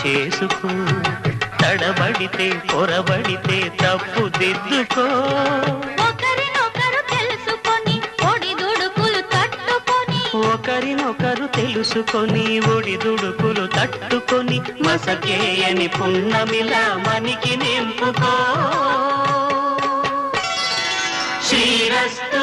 చేసుకో, తడబడితే పొరబడితే తప్పు దిద్దుకో. ఒకరినొకరు తెలుసుకొని ఒడిదుడుకులు తట్టుకొని, ఒకరినొకరు తెలుసుకొని ఒడిదుడుకులు తట్టుకొని, మసకేయని పున్నమిలా మనికి నింపుకో. శ్రీరస్తు.